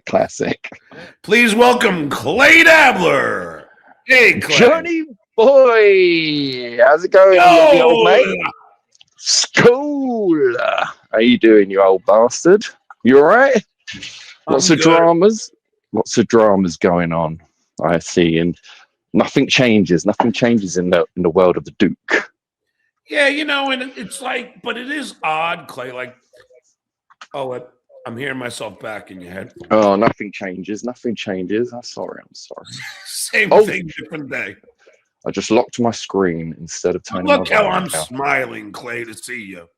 Classic. Please welcome Clay Dabler. Hey, Clay. Johnny boy, how's it going, you old mate? School. How you doing, you old bastard? You all right? Lots of dramas going on, I see, and nothing changes in the world of the Duke. Yeah, and it's like, but it is odd, Clay. Like, I'm hearing myself back in your head. Oh, nothing changes. I'm sorry. Same thing, different day. I just locked my screen instead of turning. Look how I'm smiling, Clay, to see you.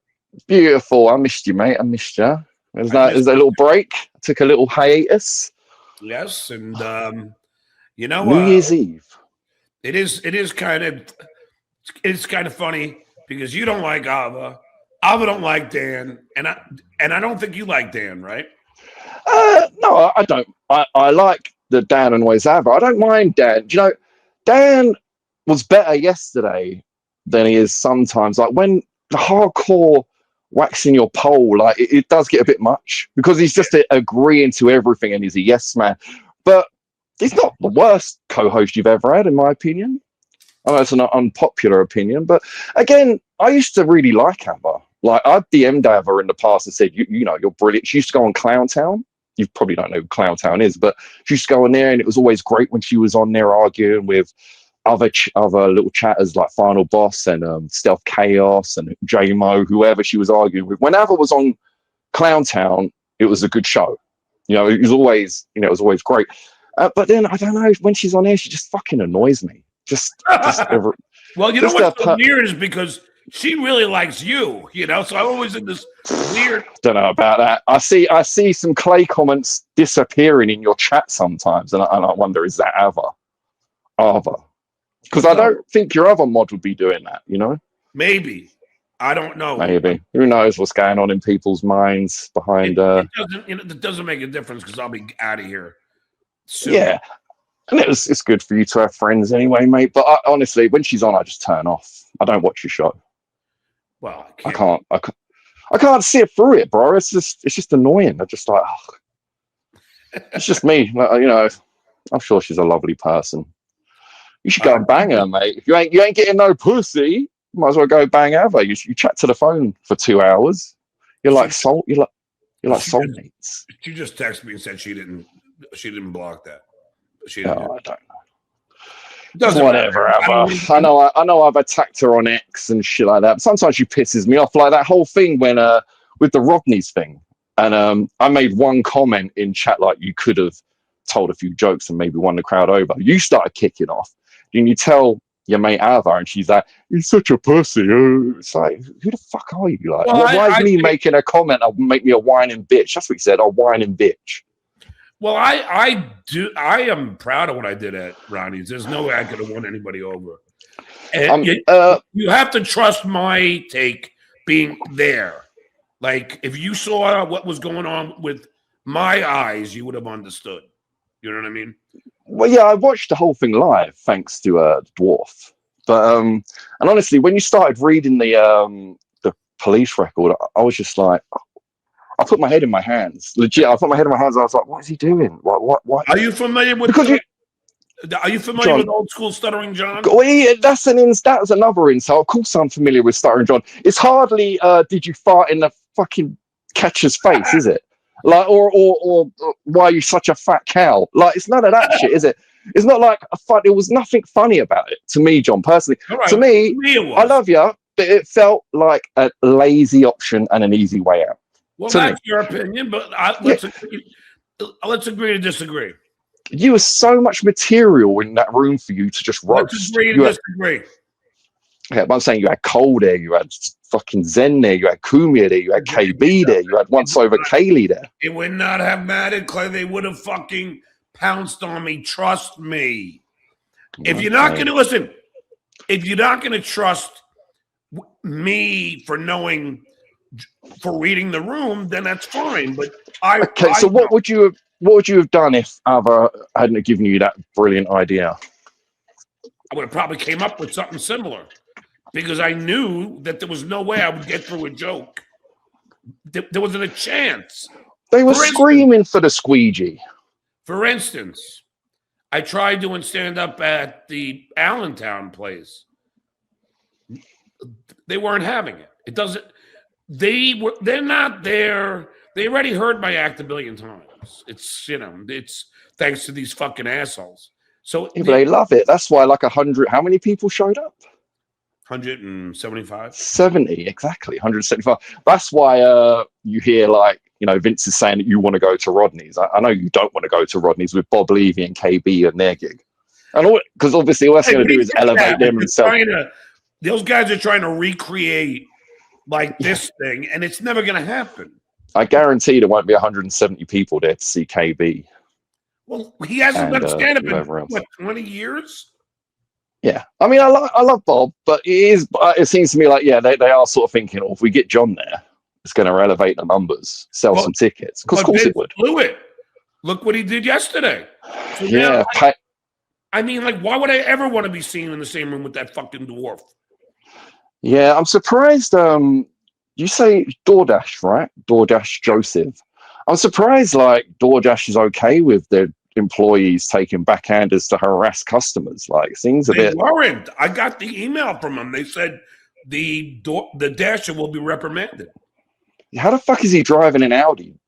Beautiful. I missed you, mate. I missed you. There's a little break. I took a little hiatus. Yes, and New Year's Eve. It's kind of funny because you don't like Ava. Ava don't like Dan, and I don't think you like Dan, right? No, I don't. I like the Dan and always Ava. I don't mind Dan. Do you know, Dan was better yesterday than he is sometimes. Like when the hardcore waxing your pole, like it does get a bit much because he's just agreeing to everything and he's a yes man. But he's not the worst co-host you've ever had, in my opinion. I know it's an unpopular opinion, but again, I used to really like Ava. Like I've DM'd Ava in the past and said, you know, you're brilliant. She used to go on Clowntown. You probably don't know who Clowntown is, but she used to go on there, and it was always great when she was on there arguing with other little chatters like Final Boss and Stealth Chaos and J-Mo, whoever she was arguing with. When Ava was on Clowntown, it was a good show. You know, it was always great. But then I don't know, when she's on here, she just fucking annoys me. Well, you know what's so weird is because she really likes you, so I'm always in this weird. Don't know about that. I see some Clay comments disappearing in your chat sometimes, and I wonder, is that Ava? Because I don't think your other mod would be doing that, Maybe. I don't know. Maybe. Who knows what's going on in people's minds behind. It doesn't make a difference because I'll be out of here soon. Yeah. And it's good for you to have friends anyway, mate. But honestly, when she's on, I just turn off. I don't watch your show. Well, I can't see it through it, bro. It's just annoying. I'm just like, it's just me. I'm sure she's a lovely person. You should go and bang her, mate. If you ain't getting no pussy, you might as well go bang Ava. You chat to the phone for 2 hours. You're like soulmates. She just texted me and said she didn't block that. I don't know. Whatever, Ava. I know I've attacked her on X and shit like that. But sometimes she pisses me off, like that whole thing when with the Rodneys thing. And I made one comment in chat like you could have told a few jokes and maybe won the crowd over. You started kicking off. Then you tell your mate Ava, and she's like, "You're such a pussy." It's like, who the fuck are you? Like, why is me making a comment that make me a whining bitch? That's what he said, a whining bitch. Well, I am proud of what I did at Rodneys. There's no way I could have won anybody over. And you have to trust my take being there. Like, if you saw what was going on with my eyes, you would have understood. You know what I mean? Well, yeah, I watched the whole thing live thanks to Dwarf. But and honestly, when you started reading the police record, I was just like, I put my head in my hands. Legit, I put my head in my hands. I was like, "What is he doing? What?" Are you familiar with? Are you familiar with old school Stuttering John? Well, yeah, that was another insult. Of course, I'm familiar with Stuttering John. It's hardly did you fart in the fucking catcher's face, is it? Like, or why are you such a fat cow? Like, it's none of that shit, is it? It's not like a fun. It was nothing funny about it to me, John. Personally, to me, I love you, but it felt like a lazy option and an easy way out. Well, that's your opinion, but let's agree to disagree. You were so much material in that room for you to just roast. Let's agree to disagree. Yeah, but I'm saying you had Cole there, you had fucking Zen there, you had Kumia there, you had KB there, you had Once Over Kaylee there. It would not have mattered, Clay. They would have fucking pounced on me. Trust me. If you're not going to listen, if you're not going to trust me for reading the room, then that's fine. But what would you have done if Ava hadn't given you that brilliant idea? I would have probably came up with something similar. because I knew that there was no way I would get through a joke. There wasn't a chance. They were screaming for the squeegee. For instance, I tried doing stand-up at the Allentown place. They weren't having it. It doesn't. They're not there. They already heard my act a billion times. It's thanks to these fucking assholes. So yeah, but they love it. That's why 100. How many people showed up? 175. 70 exactly. 175. That's why you hear Vince is saying that you want to go to Rodneys. I know you don't want to go to Rodneys with Bob Levy and KB and their gig, and because obviously all that's going to do is elevate them themselves. Those guys are trying to recreate this thing, and it's never going to happen. I guarantee there won't be 170 people there to see KB. Well, he hasn't done stand-up in, 20 years? Yeah. I mean, I love Bob, but it seems to me they are sort of thinking, if we get John there, it's going to elevate the numbers, sell some tickets. Because of course it would. Blew it. Look what he did yesterday. So yeah. Why would I ever want to be seen in the same room with that fucking dwarf? Yeah, I'm surprised. You say DoorDash, right? DoorDash Joseph. I'm surprised DoorDash is okay with their employees taking backhanders to harass customers. Things a bit. They weren't. I got the email from them. They said the Dasher will be reprimanded. How the fuck is he driving an Audi?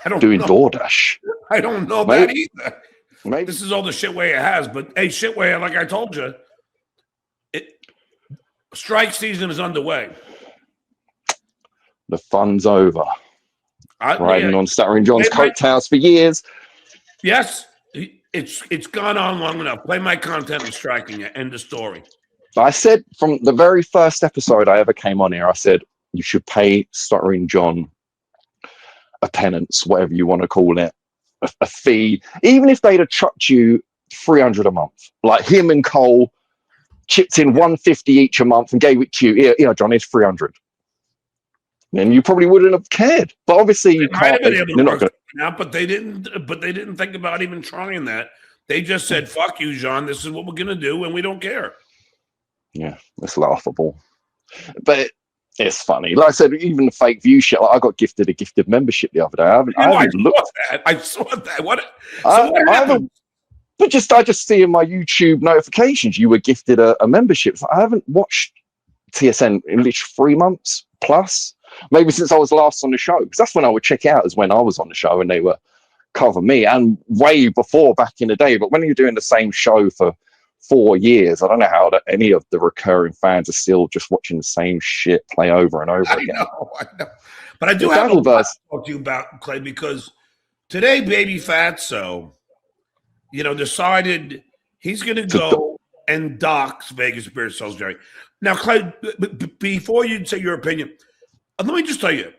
I don't doing know. DoorDash. I don't know that either. Maybe. This is all the shitway it has. But hey, shitway, like I told you, strike season is underway. The fun's over. Riding on Stuttering John's coattails for years. Yes, it's gone on long enough. Play my content and striking it. End of story. I said from the very first episode I ever came on here, I said you should pay Stuttering John a penance, whatever you want to call it, a fee, even if they'd have chucked you $300 a month, like him and Cole chipped in $150 each a month and gave it to you. Here, John, it's $300. And you probably wouldn't have cared. But obviously you can't. But they didn't think about even trying that. They just said, "Fuck you, John. This is what we're gonna do, and we don't care." Yeah, it's laughable, but it's funny. Like I said, even the fake view shit. I got gifted a gifted membership the other day. I saw that. What happened? But I just see in my YouTube notifications you were gifted a membership. I haven't watched TSN in literally 3 months plus. Maybe since I was last on the show, because that's when I would check out, is when I was on the show and they were covering me, and way before back in the day. But when you're doing the same show for 4 years, I don't know how any of the recurring fans are still just watching the same shit play over and over again. I know. But I do have a lot to talk to you about, Clay, because today Baby Fatso, decided he's going to go and dox Vegas Spirit Souls Jerry. Now, Clay, before you say your opinion, let me just tell you,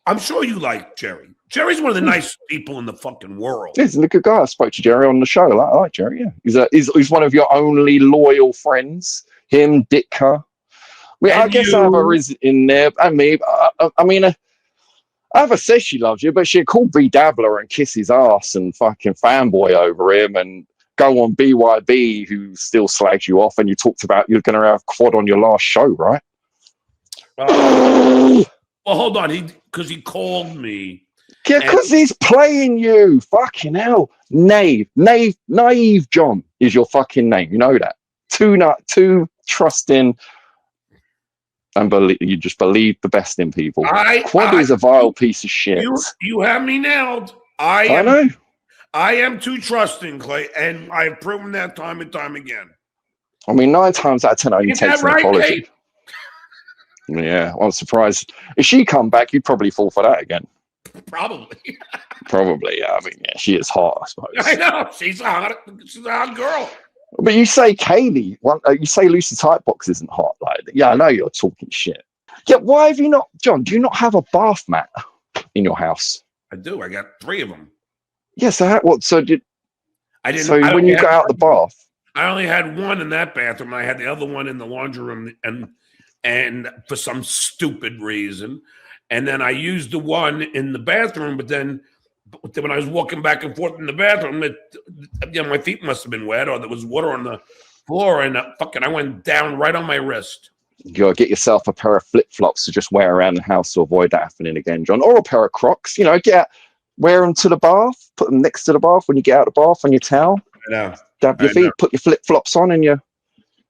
I'm sure you like Jerry. Jerry's one of the nicest people in the fucking world. He's a good guy. I spoke to Jerry on the show. I like Jerry, yeah. He's one of your only loyal friends. Him, Ditka. I guess Ava is in there, and me. Ava says she loves you, but she'd call B Dabbler and kiss his ass and fucking fanboy over him and go on BYB, who still slags you off, and you talked about you're going to have quad on your last show, right? Well, hold on. Because he called me. Yeah, because he's playing you. Fucking hell. Naive John is your fucking name. You know that. Too trusting and you just believe the best in people. Quad is a vile piece of shit. You have me nailed. I know. I am too trusting, Clay, and I've proven that time and time again. 9 times out of 10 only takes an apology. Kate? Yeah, I'm surprised. If she come back, you'd probably fall for that again. Probably. Yeah. She is hot, I suppose. I know. She's a hot girl. But you say Kaylee, you say Lucy Tightbox isn't hot. I know you're talking shit. Yeah, why have you not, John, do you not have a bath mat in your house? I do. I got 3 of them. Yeah, so when you go out the bath? I only had one in that bathroom. I had the other one in the laundry room, and for some stupid reason, and then I used the one in the bathroom. But then when I was walking back and forth in the bathroom, my feet must have been wet, or there was water on the floor, and I went down right on my wrist. You gotta get yourself a pair of flip-flops to just wear around the house to avoid that happening again, John. Or a pair of Crocs. You know, wear them to the bath, put them next to the bath when you get out of the bath on your towel. I know. Dab your feet, put your flip-flops on, and you're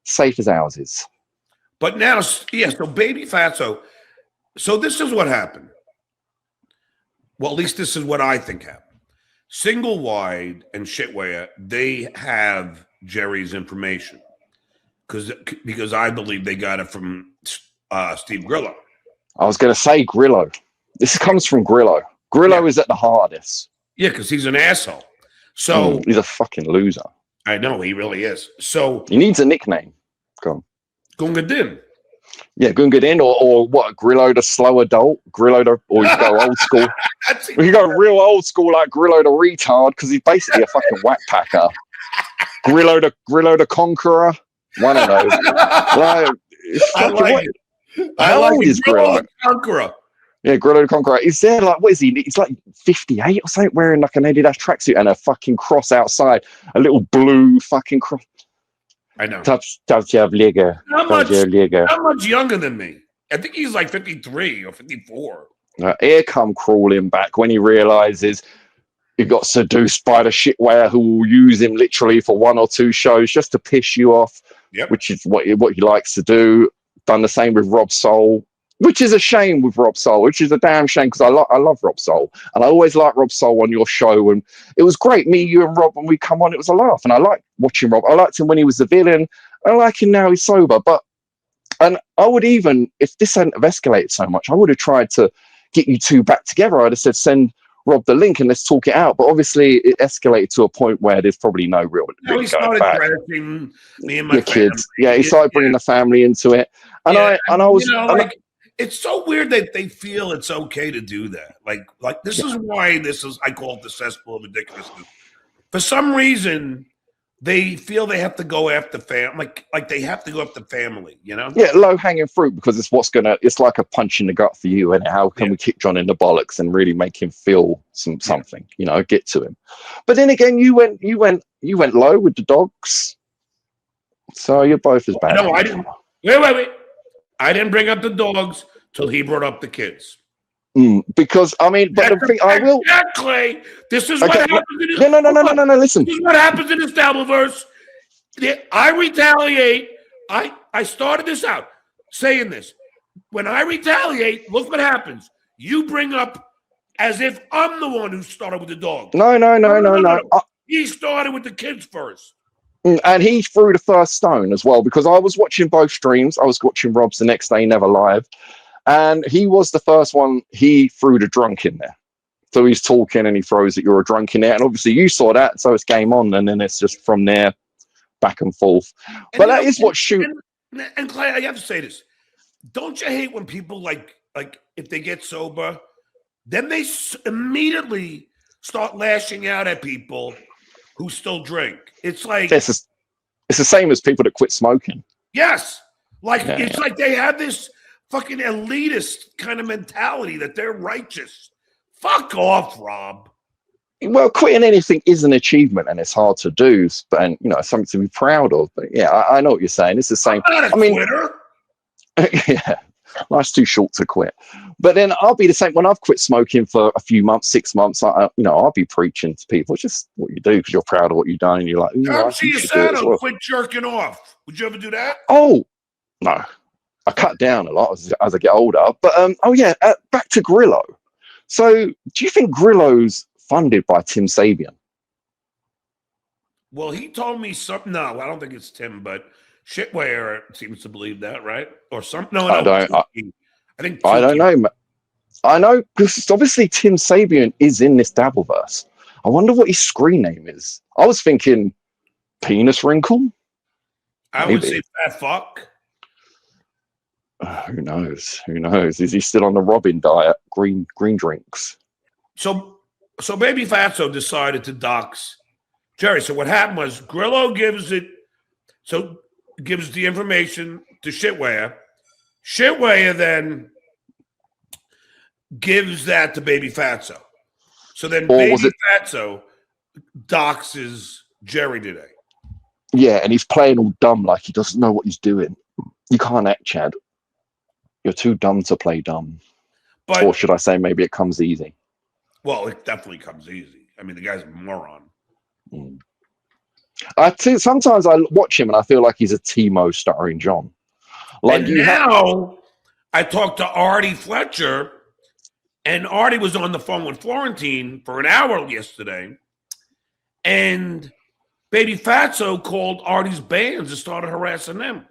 safe as houses. But now, yeah, so Baby Fatso. So this is what happened. Well, at least this is what I think happened. Single Wide and Shitware, they have Jerry's information because I believe they got it from Steve Grillo. I was going to say Grillo. This comes from Grillo. Grillo is at the hardest. Yeah, because he's an asshole. So he's a fucking loser. I know, he really is. So he needs a nickname. Go on. Gunga Din. Yeah, Gunga Din or what? Grillo the slow adult? Grillo or you go old school? You go real old school like Grillo the retard because he's basically a fucking whack packer. Grillo the conqueror. One of those. I like Grillo the conqueror. Yeah, Grillo the Conqueror. He's there like, what is he? He's like 58 or something, wearing like an Adidas tracksuit and a fucking cross outside. A little blue fucking cross. I know. How much younger than me? I think he's like 53 or 54. Here come crawling back when he realizes he got seduced by the shitware who will use him literally for 1 or 2 shows just to piss you off, which is what he likes to do. Done the same with Rob Soul, which is a shame with Rob Soul, which is a damn shame because I love Rob Soul. And I always like Rob Soul on your show. And it was great, me, you and Rob, when we come on, it was a laugh. And I like watching Rob. I liked him when he was the villain. I like him now he's sober. And I would even, if this hadn't have escalated so much, I would have tried to get you two back together. I'd have said, send Rob the link and let's talk it out. But obviously it escalated to a point where there's probably no real he started crashing me and my kids. Yeah, he started bringing the family into it. And I was, you know, it's so weird that they feel it's okay to do that. Like this is why I call it the cesspool of ridiculousness. For some reason, they feel they have to go after family, like they have to go after family, you know? Yeah, low hanging fruit because it's like a punch in the gut for you. And how can we kick John in the bollocks and really make him feel something, you know, get to him. But then again, you went low with the dogs. So you're both as bad. No, I didn't. Wait. I didn't bring up the dogs till he brought up the kids. Because I mean, but the thing I will exactly. This is what happens. No. Listen, this is what happens in the Stableverse. I retaliate. I started this out saying this. When I retaliate, look what happens. You bring up as if I'm the one who started with the dog. No. He started with the kids first. And he threw the first stone as well because I was watching both streams. I was watching Rob's the next day, Never Live. And he was the first one. He threw the drunk in there. So he's talking and he throws that you're a drunk in there. And obviously you saw that. So it's game on. And then it's just from there back and forth. But that is what And Clay, I have to say this. Don't you hate when people like if they get sober, then they immediately start lashing out at people who still drink? It's like it's the same as people that quit smoking. Yes. Like like they have this fucking elitist kind of mentality that they're righteous. Fuck off, Rob. Well, quitting anything is an achievement and it's hard to do, and you know, something to be proud of. But yeah, I know what you're saying. It's the same. I'm not a quitter. Yeah, life's too short to quit. But then I'll be the same when I've quit smoking for a few months, 6 months. I'll be preaching to people. It's just what you do because you're proud of what you've done, and you're like, come see your son quit jerking off. Would you ever do that? Oh no, I cut down a lot as I get older. But back to Grillo. So, do you think Grillo's funded by Tim Sabian? Well, he told me something. No, I don't think it's Tim, but Shitware seems to believe that, right? Or something. No, I don't. I think I don't know. I know because obviously Tim Sabian is in this Dabbleverse. I wonder what his screen name is. I was thinking Penis Wrinkle. I would say Fat Fuck. Who knows? Is he still on the Robin diet? Green drinks. So Baby Fatso decided to dox Jerry. So what happened was Grillo gives the information to Shitware. Shitware then gives that to Baby Fatso. So then Baby Fatso doxes Jerry today. Yeah, and he's playing all dumb like he doesn't know what he's doing. You can't act, Chad. You're too dumb to play dumb. But, or should I say maybe it comes easy? Well, it definitely comes easy. I mean, the guy's a moron. Sometimes I watch him and I feel like he's a Timo Stuttering John. Like and now I talked to Artie Fletcher, and Artie was on the phone with Florentine for an hour yesterday, and Baby Fatso called Artie's bands and started harassing them.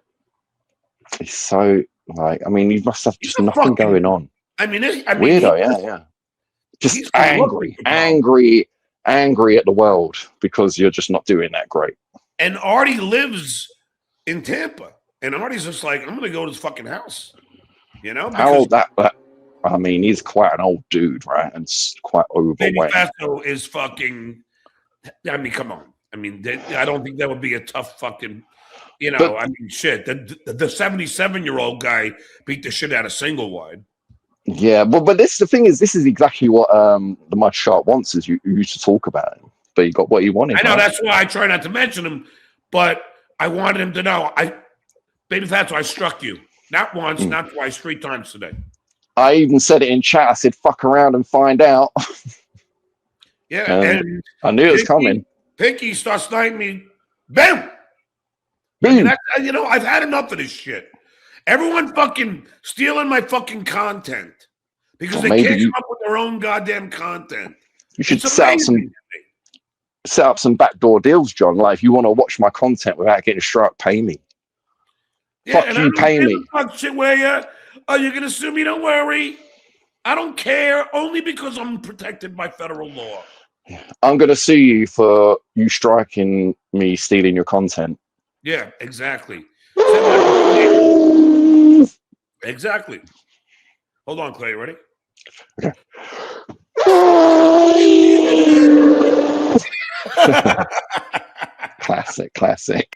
He's so like, I mean, he must have just nothing going on. I mean, weirdo, yeah. Just angry at the world because you're just not doing that great. And Artie lives in Tampa, and Artie's just like, I'm going to go to his fucking house. You know? How old that? I mean, he's quite an old dude, right? And quite overweight. Baby Fatso is fucking. I mean, come on. I mean, I don't think that would be a tough fucking. You know, I mean, shit. The 77-year-old guy beat the shit out of Single Wide. Yeah, but the thing is, this is exactly what the Mud Shark wants. Is you used to talk about him, but he got what he wanted. I know, that's why I try not to mention him, but I wanted him to know. Baby Fatso, I struck you not once, not twice, 3 times today. I even said it in chat. I said, "Fuck around and find out." Yeah, and I knew it was coming. Pinky starts sniping me. Boom. I mean, you know, I've had enough of this shit. Everyone fucking stealing my fucking content because they can't come up with their own goddamn content. You should set up some backdoor deals, John. Like, if you want to watch my content without getting struck, pay me. Yeah, fuck you, pay me. Fuck shit where you're gonna sue me? Don't worry. I don't care. Only because I'm protected by federal law. I'm gonna sue you for you striking me, stealing your content. Yeah, exactly. Exactly. Hold on, Clay. You ready? Okay. Classic.